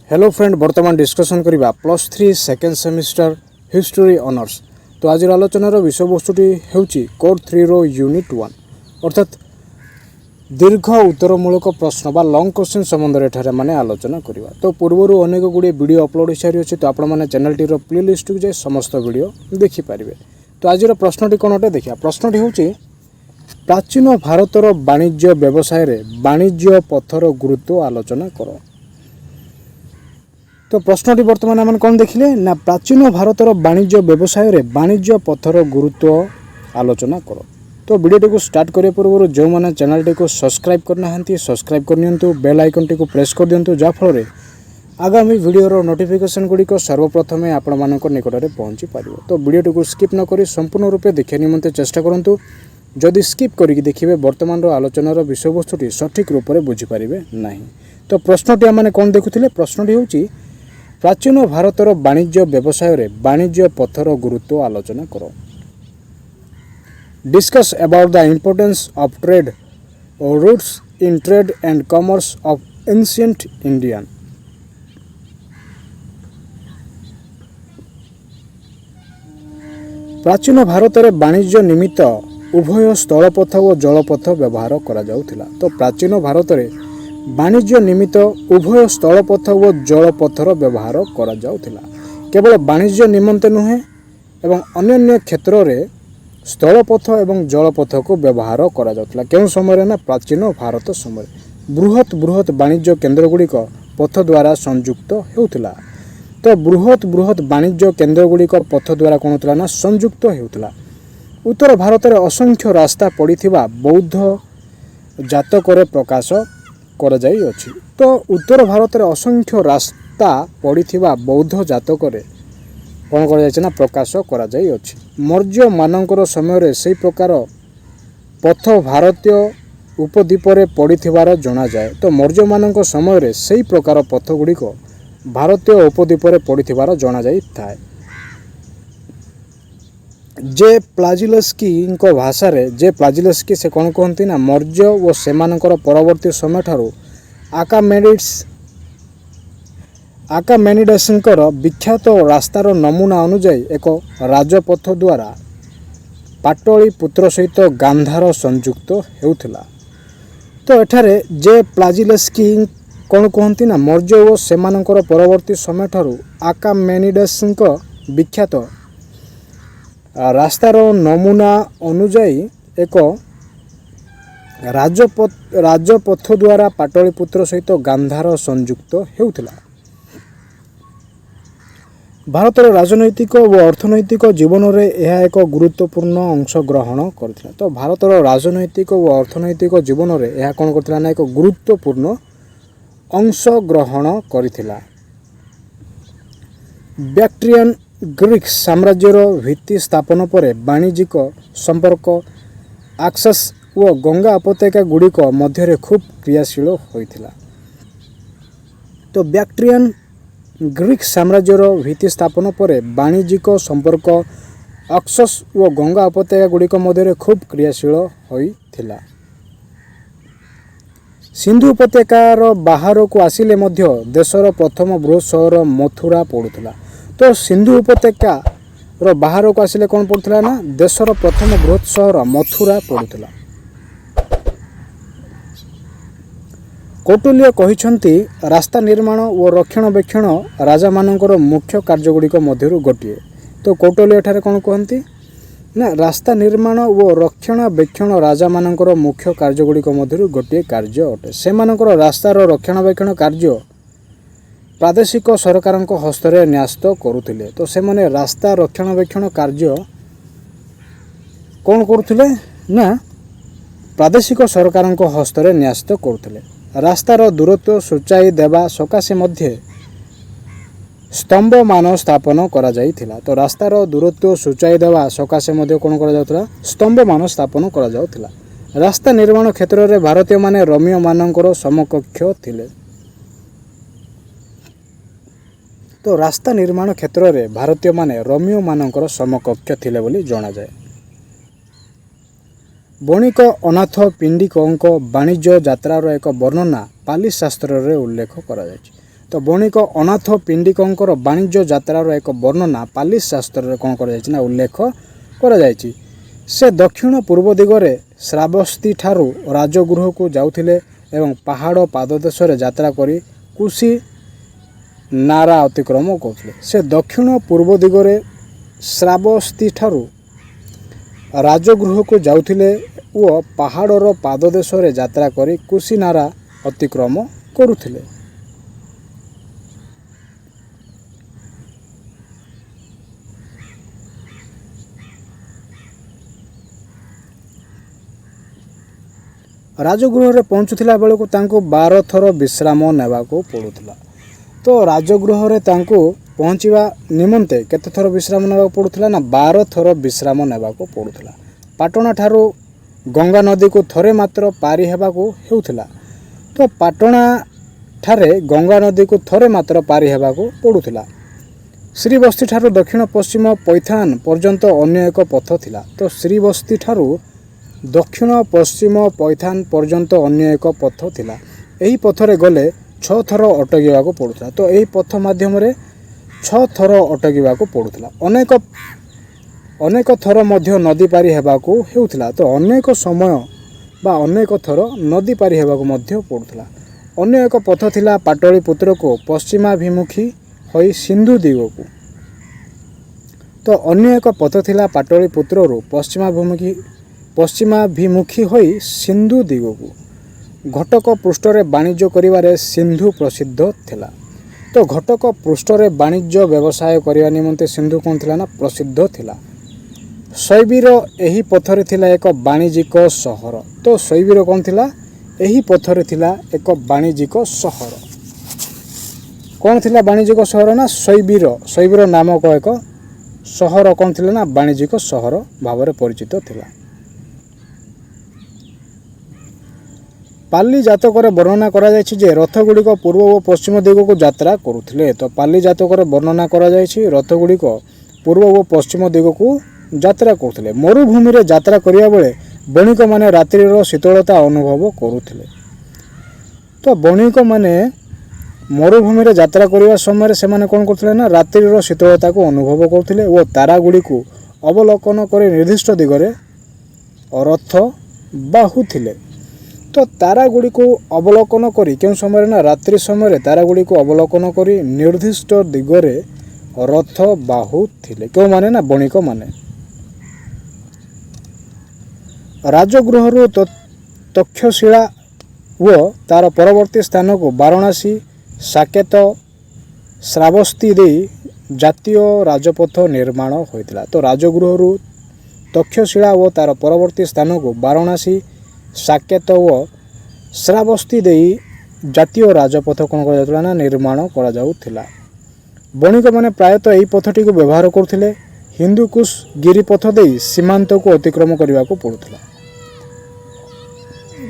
Hello friend, बर्तमान discussion करबा +3 second semester history honours. तो आज आलोचनार विषय वस्तुटी हेउची कोड 3 रो यूनिट 1 अर्थात दीर्घ उत्तरमूलक प्रश्न बा लॉन्ग क्वेश्चन संबंध में माने आलोचना करबा। तो पूर्वर अनेक गुड़े वीडियो अपलोड हो सारी अच्छी, तो आपण चैनल टी प्लेलिस्ट को जाए समस्त वीडियो देखि पारिबे। तो आज प्रश्नटी कौन अटे देखिए। प्रश्नटी होची प्राचीन भारतर वाणिज्य व्यवसाय रे वाणिज्य पथर गुरुत्व आलोचना करो। तो प्रश्नटी बर्तमान आम कौन देखिले ना प्राचीन भारतर वाणिज्य व्यवसाय रे वाणिज्य पथर गुरुत्व आलोचना करो। तो वीडियो को स्टार्ट करने पूर्व जो मैंने चैनल टी को सब्सक्राइब करना सब्सक्राइब करनियंतु, बेल आइकन टी को प्रेस कर दियंतु, जाफल आगामी वीडियो नोटिफिकेशन गुड़िक सर्वप्रथम आपण मान निकट में पहुँची पार। तो वीडियो को स्किप न करी संपूर्ण रूपे देखा निमंते चेष्टा करूँ। जदि स्किप करिक देखिए वर्तमान आलोचनार विषय वस्तुटी सठिक रूप से बुझीपारे ना। तो प्रश्नटी आम कौन देखुले। प्रश्नटी हूँ प्राचीन भारतर वाणिज्य व्यवसाय रे वाणिज्य पथर गुरुत्व आलोचना करो। Discuss about the importance of trade और routes in trade and commerce of ancient Indian. प्राचीन भारत रे वाणिज्य निमित्त उभय स्थलपथ और जलपथ व्यवहार करा जाउथिला। तो प्राचीन भारत रे वाणिज्य निमित्त उभय स्थलपथ और जलपथर व्यवहार करा जाउथिला। केवल वाणिज्य निमंते नुहे एवं अन्य क्षेत्र रे स्थलपथ एवं जलपथ को व्यवहार करा जाउथिला। केउं समय ना प्राचीन भारत समय बृहत बृहत वाणिज्य केन्द्र गुड़िक पथ द्वारा संयुक्त हेउथिला। तो बृहत वाणिज्य केन्द्र गुड़िक पथ द्वारा कौन होता ना संयुक्त हेउथिला। उत्तर भारत रे असंख्य रास्ता पड़िथिबा बौद्ध जातक रे प्रकाश करा जाई अछि। तो उत्तर भारत रे असंख्य रास्ता पड़िथिबा बौद्ध जातक रे कौन करा जाय ना प्रकाश करा जाई अछि। मौर्य मानकर समय रे सेही प्रकार पथ भारतीय उपद्वीप रे पड़िथिबार जणा जाय। तो मौर्य मानक समय रे सेही प्रकार पथ गुड़िक भारतीय उपद्वीप रे पड़िथिबार जणा जाई थाए। जे प्लाजिलस्की को भाषा रे जे प्लाजिलस्की से कौन कहती ना मौर्य और सेमानकर परवर्ती समय ठारू आकामेनिडसंकर विख्यात रास्तार नमूना अनुଯାयी एक राजपथ द्वारा पाटलिपुत्र सहित गांधार संयुक्त हेउथिला। तो एठारे जे प्लाजिलस्की कौन कहती ना मौर्य और सेमानकर परवर्ती समय ठारू आकामेनिडसंक विख्यात रास्तार नमूना अनुଯାयी एक राजपथ द्वारा पाटलिपुत्र सहित गांधार संयुक्त हेउथिला। भारतर राजनैतिक और अर्थनैतिक जीवन में यह एक गुरुत्वपूर्ण अंश ग्रहण करथिला। तो भारतर राजनैतिक और अर्थनैतिक जीवन में यह कौन करथिला ना एक गुरुत्वपूर्ण अंश ग्रहण करथिला। बैक्ट्रियन ग्रीक साम्राज्यर भित्ति स्थापन पर वाणिज्यिक संपर्क आक्सस व गंगा उपत्यका गुड़िक मध्य खूब क्रियाशील होइथिला। तो बैक्ट्रियन ग्रीक साम्राज्यर भित्ति स्थापन पर वाणिज्यिक संपर्क आक्सस व गंगा उपत्यका गुड़िक मध्य खूब क्रियाशील होइथिला। सिंधु उपत्यकार बाहर को आसिले मध्य देशर प्रथम बृहत शहर मथुरा पड़ुथिला। तो सिंधु उपत्यका रो बाहर को आसिले कौन पड़ुथिला ना देशर प्रथम बृहत शहर मथुरा पड़ुथिला। कौटिल्य कहिसंती रास्ता निर्माण और रक्षणाबेक्षण राजा मानकर मुख्य कार्य गुड़िक मध्यरु गोटिए। तो कौटिल्य एठारे कौन कहती ना रास्ता निर्माण और रक्षणाबेक्षण राजा मानकर मुख्य कार्य गुड़िक मध्यरु गोटिए कार्य अटे। सेमानकर रास्तार रक्षणाबेक्षण कार्य प्रादेशिक सरकार हस्तरे न्यस्त करुथिले। तो से माने रास्ता रक्षणाबेक्षण कार्य कौन करुथिले ना प्रादेशिक सरकार हस्तरे न्यस्त करुथिले। रास्तार दूरत्व सूचाई देवा सकाशे मध्य स्तंभ मान स्थापन करा जाइथिला। तो रास्तार दूरत्व सूचाई देवा सकाशे मध्य कौन करा जाउथिला स्तंभ मान स्थापन करा जाउथिला। रास्ता निर्माण क्षेत्र में भारतीय माने रोमियो मानकर समकक्ष थिले। तो रास्ता निर्माण क्षेत्र में भारतीय माने रोमियो मानकर समकक्ष थिले बोली जणा जाए। बणिक अनाथ पिंडिकों वाणिज्य यात्रार एक वर्णना पाली शास्त्र रे उल्लेख करा जायछि। तो बणिक अनाथ पिंडिकंकर वाणिज्य यात्रार एक वर्णना पाली शास्त्र कौन कर उल्लेख कर से दक्षिण पूर्व दिगरे श्रावस्ती ठारू राजगृह को जाउथिले एवं पहाड़ पाददेश यात्रा करी कुशी नारा अतिक्रम करते। से दक्षिण पूर्व दिगरे श्रावस्ती ठारू राजगृह को जाउथिले ओ पहाड़र पाददेश यात्रा करी कुशी नारा अतिक्रम करुथिले। राजगृह रे पहुँचुला बेलू तांको 12 थर विश्राम नेबाको पड़ुला। तो राजगृह रे तांको पहुँचवा निमंते केते थर विश्राम नेबाको पड़ुला ना 12 थर विश्राम नेबाको पड़ुला। पाटणा ठारू गंगा नदी को थरे मात्र पारी हेबाको हेउथिला। तो पाटणा ठारे गंगा नदी को थरे मात्र पारी हेबाको पड़ुला। श्रीबस्ती ठारू दक्षिण पश्चिम पैथान पर्यंत अन्य एक पथ थिला। तो श्रीबस्ती ठारू दक्षिण पश्चिम पैथान पर्यंत अन्य एक पथ थिला। एही पथरे गले 6 थर अटकीवाको पड़ुला। तो एही पथ माध्यम रे 6 थर अटकीवाको पड़ुला। अनेक थर मध्य नदी पारी हेबाको हेउथिला। तो अनेक समय बा अनेक थर नदी पारी हेबाको मध्य पड़ुला। अन्य एक पथ थिला पाटलिपुत्र को पश्चिमाभिमुखी होई सिंधु दिगको। तो अन्य एक पथ थिला पाटलिपुत्र रो पश्चिमाभिमुखी होई सिंधु दिगको। घटक पृष्ठरे वाणिज्य करिवारे सिंधु प्रसिद्ध थिला। तो घटक पृष्ठरे वाणिज्य व्यवसाय करिवा निमंते सिंधु कोन थिला ना प्रसिद्ध थिला। शैबीर एही पथरे थिला एक वाणिज्यिक सहर। तो शैबीर कोन थिला एही पथरे थिला एक वाणिज्यिक सहर। कोन थिला वाणिज्यिक सहर ना शैबीर नामक एक सहर कोन थिला ना वाणिज्यिक सहर भावरे परिचित थिला। पाली जातक वर्णना करा जायछि जे रथ गुड़िक पूर्व और पश्चिम दिग को यात्रा करुथिले। तो पाली जातक वर्णना करा जायछि रथ गुड़िक पूर्व और पश्चिम दिग को यात्रा करुथिले। मरुभूमि रे यात्रा करिया बेले बणिक माने रात्रिर शीतलता अनुभव करुथिले। तो बणिक माने मरुभूमि रे यात्रा करिया समय से माने कोन करथिले ना रात्रिर शीतलता को अनुभव करुथिले और तारा गुड़ी को अवलोकन करे निर्दिष्ट दिगरे रथ बाहुथिले। तो तारा गुड़ी को अवलोकन करी क्यों समय ना रात्रि समय तारा गुड़ी को अवलोकन करी निर्दिष्ट दिगरे रथ बाहुथिले। क्यों माने ना बणिक माने। राजगृह तक्षशिला व तार परवर्ती स्थान को वाराणसी साकेत श्रावस्ती दे जातीय राजपथ निर्माण होइतिला। तो राजगृह तक्षशिला व तार परवर्ती स्थान को वाराणसी साकेत व श्रावस्ती दे जातीय राजपथ कौन कर निर्माण करा। बणिक मैंने प्रायतः यही पथटी को व्यवहार करथिले। हिंदुकुश गिरिपथ दे सीमांत को अतिक्रम करने को पड़ुला।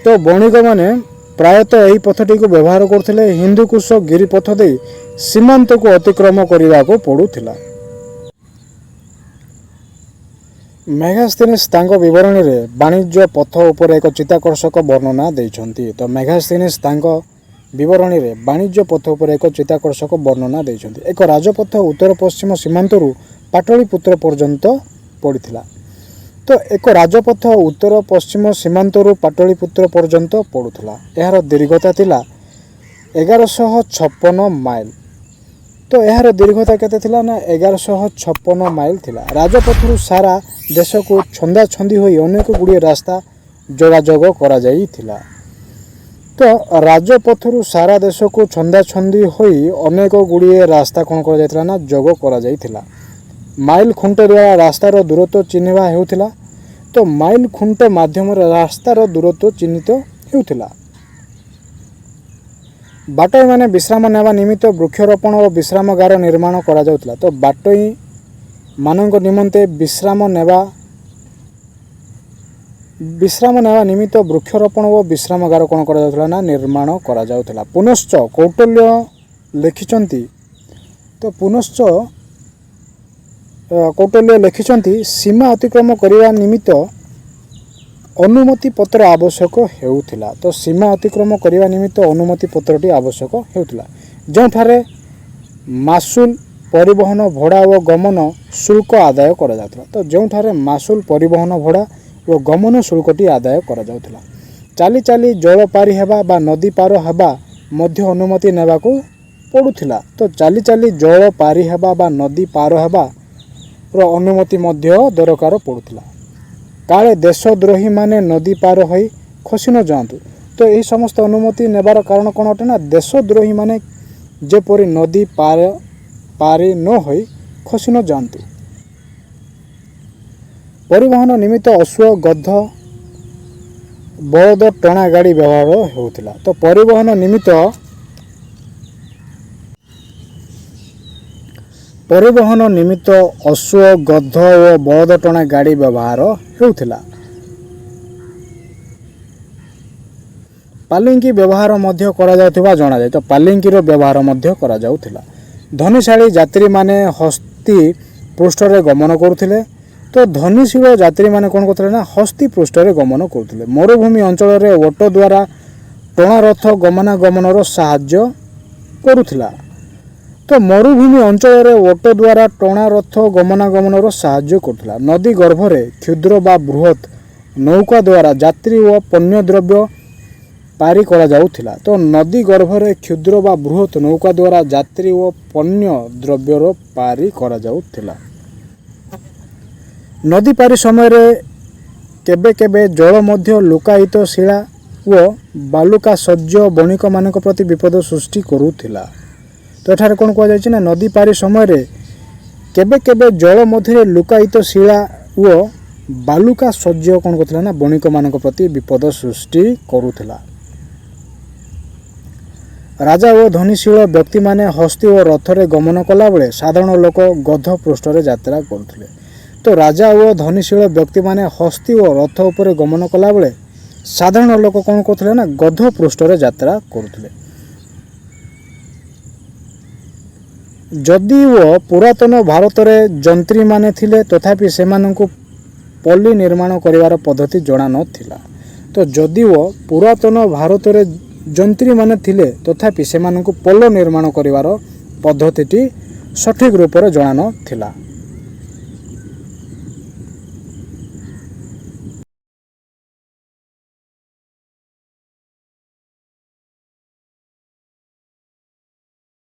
तो बणिक मैंने प्रायतः यही पथटी को व्यवहार करथिले। हिंदुकुश गिरिपथ दे सीमांत को अतिक्रम करने को पड़ुला। मेघास्थनीस तांको विवरणी रे वाणिज्य पथ उपर एक चित्ताकर्षक वर्णना देइछन्ति। तो मेघास्थनीस तांको विवरणी रे वाणिज्य पथ उपर एक चित्ताकर्षक वर्णना देइछन्ति। एक राजपथ उत्तर पश्चिम सीमांतरू पाटलिपुत्र पर्यंत पड़िथिला। तो एक राजपथ उत्तर पश्चिम सीमांतरू पाटलिपुत्र पर्यंत पड़ुथिला। एहार दीर्घता थिला 1156 माइल। तो यार दीर्घता केते थिला ना 1156 माइल थिला। राजपथरू सारा देश को छंदा छंदी होई अनेक गुड़िए रास्ता जोगाजोग करा जाई थिला। तो राजपथरू सारा देश को छंदा छंदी होई अनेक गुड़िए रास्ता कौन करा जायथिला ना जोग करा जायथिला। माइल खुंट द्वारा रास्तार दूरत्व चिन्हवा हेउथिला। तो माइल खुंट माध्यम रास्तार दूरत्व चिन्हित हेउथिला। बाटोई माने विश्राम नेवा निमित्त वृक्षरोपण और विश्रामगार निर्माण करा जाउथिला। तो बाटोई मानक निमंते विश्राम नेवा निमित्त वृक्षरोपण और विश्रामगार कौन करा जाउथिला ना निर्माण करा जाउथिला। पुनश्च कौटल्य लिखिचंती। तो पुनश्च कौटल्य लिखिचंती सीमा अतिक्रम करिवा निमित्त अनुमति पत्र आवश्यक हेउथिला। तो सीमा अतिक्रम करिवा निमित्त अनुमति पत्रटी आवश्यक हेउथिला। ଯେଉଁଠାରେ ମାସୁଲ ପରିବହନ ଭଡ଼ା ଓ ଗମନ ଶୁଳ୍କ ଆଦାୟ କରାଯାଉଥିଲା। ତ ଯେଉଁଠାରେ ମାସୁଲ ପରିବହନ ଭଡ଼ା ଓ ଗମନ ଶୁଳ୍କଟି ଆଦାୟ କରାଯାଉଥିଲା। ଚାଲି ଚାଲି ଜଳ ପାରି ହେବା ବା ନଦୀ ପାର ହେବା ମଧ୍ୟ ଅନୁମତି ନେବାକୁ ପଡ଼ୁଥିଲା। ତ ଚାଲି ଚାଲି ଜଳ ପାରି ହେବା ବା ନଦୀ ପାର ହେବାର ଅନୁମତି ମଧ୍ୟ ଦରକାର ପଡ଼ୁଥିଲା। କାଳେ ଦେଶଦ୍ରୋହୀମାନେ ନଦୀ ପାର ହୋଇ ଖସି ନ ଯାଆନ୍ତୁ। ତ ଏହି ସମସ୍ତ ଅନୁମତି ନେବାର କାରଣ କ'ଣ ଅଟେ ନା ଦେଶଦ୍ରୋହୀମାନେ ଯେପରି ନଦୀ ପାରି ନ ହୋଇ ଖସି ନ ଯାଆନ୍ତୁ। ପରିବହନ ନିମିତ୍ତ ଅଶ୍ୱ ଗଧ ବଳଦ ଟଣା ଗାଡ଼ି ବ୍ୟବହାର ହେଉଥିଲା। ତ ପରିବହନ ନିମିତ୍ତ ଅଶ୍ୱ ଗଧ ଓ ବଳଦ ଟଣା ଗାଡ଼ି ବ୍ୟବହାର ହେଉଥିଲା। ପାଲିଙ୍କି ବ୍ୟବହାର ମଧ୍ୟ କରାଯାଉଥିବା ଜଣାଯାଏ। ତ ପାଲିଙ୍କିର ବ୍ୟବହାର ମଧ୍ୟ କରାଯାଉଥିଲା। ଧନୀଶାଳୀ ଯାତ୍ରୀମାନେ ହସ୍ତି ପୃଷ୍ଠରେ ଗମନ କରୁଥିଲେ। ତ ଧନୀଶୀଳ ଯାତ୍ରୀମାନେ କ'ଣ କରୁଥିଲେ ନା ହସ୍ତି ପୃଷ୍ଠରେ ଗମନ କରୁଥିଲେ। ମରୁଭୂମି ଅଞ୍ଚଳରେ ଓଟ ଦ୍ୱାରା ଟଣା ରଥ ଗମନାଗମନର ସାହାଯ୍ୟ କରୁଥିଲା। ତ ମରୁଭୂମି ଅଞ୍ଚଳରେ ଓଟ ଦ୍ୱାରା ଟଣା ରଥ ଗମନାଗମନର ସାହାଯ୍ୟ କରୁଥିଲା। ନଦୀ ଗର୍ଭରେ କ୍ଷୁଦ୍ର ବା ବୃହତ୍ ନୌକା ଦ୍ୱାରା ଯାତ୍ରୀ ଓ ପଣ୍ୟ ଦ୍ରବ୍ୟ ପାରି କରାଯାଉଥିଲା। ତ ନଦୀ ଗର୍ଭରେ କ୍ଷୁଦ୍ର ବା ବୃହତ୍ ନୌକା ଦ୍ୱାରା ଯାତ୍ରୀ ଓ ପଣ୍ୟ ଦ୍ରବ୍ୟର ପାରି କରାଯାଉଥିଲା। ନଦୀ ପାରି ସମୟରେ କେବେ କେବେ ଜଳ ମଧ୍ୟ ଲୁକାୟିତ ଶିଳା ଓ ବାଲୁକା ଶଯ୍ୟ ବଣିକମାନଙ୍କ ପ୍ରତି ବିପଦ ସୃଷ୍ଟି କରୁଥିଲା। ତ ଏଠାରେ କ'ଣ କୁହାଯାଇଛି ନା ନଦୀ ପାରି ସମୟରେ କେବେ କେବେ ଜଳ ମଧ୍ୟରେ ଲୁକାୟିତ ଶିଳା ଓ ବାଲୁକା ଶଯ୍ୟ କ'ଣ କରୁଥିଲା ନା ବଣିକମାନଙ୍କ ପ୍ରତି ବିପଦ ସୃଷ୍ଟି କରୁଥିଲା। ରାଜା ଓ ଧନୀଶୀଳ ବ୍ୟକ୍ତିମାନେ ହସ୍ତି ଓ ରଥରେ ଗମନ କଲାବେଳେ ସାଧାରଣ ଲୋକ ଗଧ ପୃଷ୍ଠରେ ଯାତ୍ରା କରୁଥିଲେ। ତ ରାଜା ଓ ଧନୀଶୀଳ ବ୍ୟକ୍ତିମାନେ ହସ୍ତି ଓ ରଥ ଉପରେ ଗମନ କଲାବେଳେ ସାଧାରଣ ଲୋକ କ'ଣ କରୁଥିଲେ ନା ଗଧ ପୃଷ୍ଠରେ ଯାତ୍ରା କରୁଥିଲେ। ଯଦିଓ ପୁରାତନ ଭାରତରେ ଯନ୍ତ୍ରୀମାନେ ଥିଲେ ତଥାପି ସେମାନଙ୍କୁ ପଲ୍ଲୀ ନିର୍ମାଣ କରିବାର ପଦ୍ଧତି ଜଣା ନଥିଲା। ତ ଯଦିଓ ପୁରାତନ ଭାରତରେ ଯନ୍ତ୍ରୀମାନେ ଥିଲେ ତଥାପି ସେମାନଙ୍କୁ ପୋଲ ନିର୍ମାଣ କରିବାର ପଦ୍ଧତିଟି ସଠିକ୍ ରୂପରେ ଜଣା ନଥିଲା।